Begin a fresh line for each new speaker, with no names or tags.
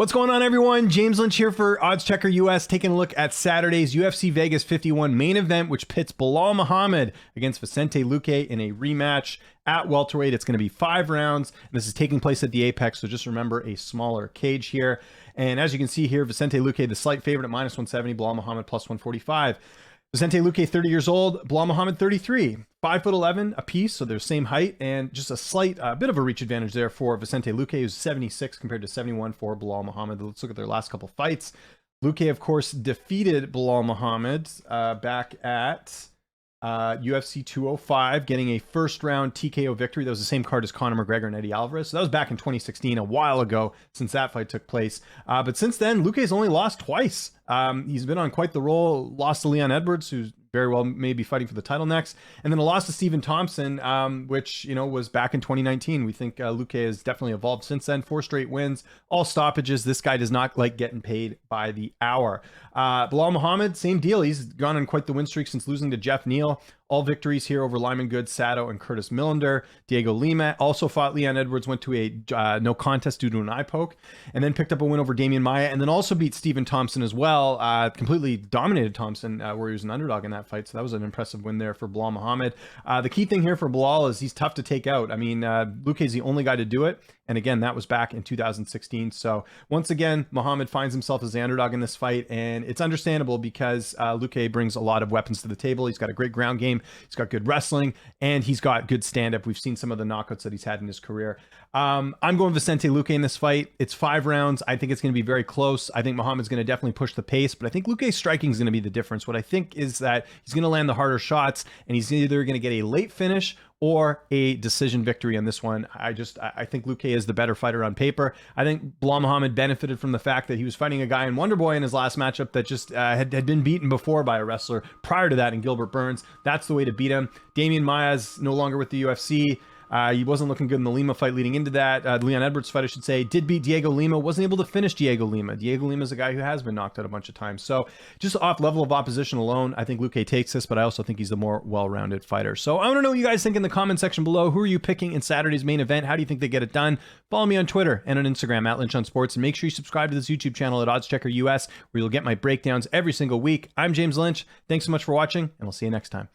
What's going on, everyone? James Lynch here for OddsChecker US, taking a look at Saturday's UFC Vegas 51 main event, which pits Belal Muhammad against Vicente Luque in a rematch at welterweight. It's going to be 5 rounds. This is taking place at the Apex, so just remember a smaller cage here. And as you can see here, Vicente Luque, the slight favorite at minus 170, Belal Muhammad plus 145. Vicente Luque, 30 years old, Belal Muhammad, 33, 5'11" apiece, so they're same height, and just a slight bit of a reach advantage there for Vicente Luque, who's 76 compared to 71 for Belal Muhammad. Let's look at their last couple fights. Luque, of course, defeated Belal Muhammad back at UFC 205, getting a first-round TKO victory. That was the same card as Conor McGregor and Eddie Alvarez. So that was back in 2016, a while ago since that fight took place. But since then, Luque's only lost twice. He's been on quite the roll. Lost to Leon Edwards, who's very well may be fighting for the title next, and then a loss to Stephen Thompson, which was back in 2019. We think Luque has definitely evolved since then. 4 straight wins, all stoppages. This guy does not like getting paid by the hour. Belal Muhammad, same deal. He's gone on quite the win streak since losing to Jeff Neal. All victories here over Lyman Good, Sato, and Curtis Millender. Diego Lima also fought Leon Edwards, went to a no contest due to an eye poke, and then picked up a win over Damian Maia, and then also beat Stephen Thompson as well. Completely dominated Thompson, where he was an underdog in that fight. So that was an impressive win there for Belal Muhammad. The key thing here for Belal is he's tough to take out. I mean, Luque is the only guy to do it. And again, that was back in 2016. So once again, Muhammad finds himself as the underdog in this fight. And it's understandable because Luque brings a lot of weapons to the table. He's got a great ground game. He's got good wrestling. And he's got good stand-up. We've seen some of the knockouts that he's had in his career. I'm going Vicente Luque in this fight. It's 5 rounds. I think it's going to be very close. I think Muhammad's going to definitely push the pace. But I think Luque's striking is going to be the difference. What I think is that he's going to land the harder shots. And he's either going to get a late finish or a decision victory on this one. I think Luque is the better fighter on paper. I think Belal Muhammad benefited from the fact that he was fighting a guy in Wonder Boy in his last matchup that just had been beaten before by a wrestler prior to that in Gilbert Burns. That's the way to beat him. Damian Maia's no longer with the UFC. He wasn't looking good in the Lima fight leading into that. Leon Edwards fight, I should say, did beat Diego Lima, wasn't able to finish Diego Lima. Diego Lima is a guy who has been knocked out a bunch of times. So just off level of opposition alone, I think Luque takes this, but I also think he's the more well-rounded fighter. So I want to know what you guys think in the comment section below. Who are you picking in Saturday's main event? How do you think they get it done? Follow me on Twitter and on Instagram at Lynch on Sports, and make sure you subscribe to this YouTube channel at OddsChecker US, where you'll get my breakdowns every single week. I'm James Lynch. Thanks so much for watching, and I'll see you next time.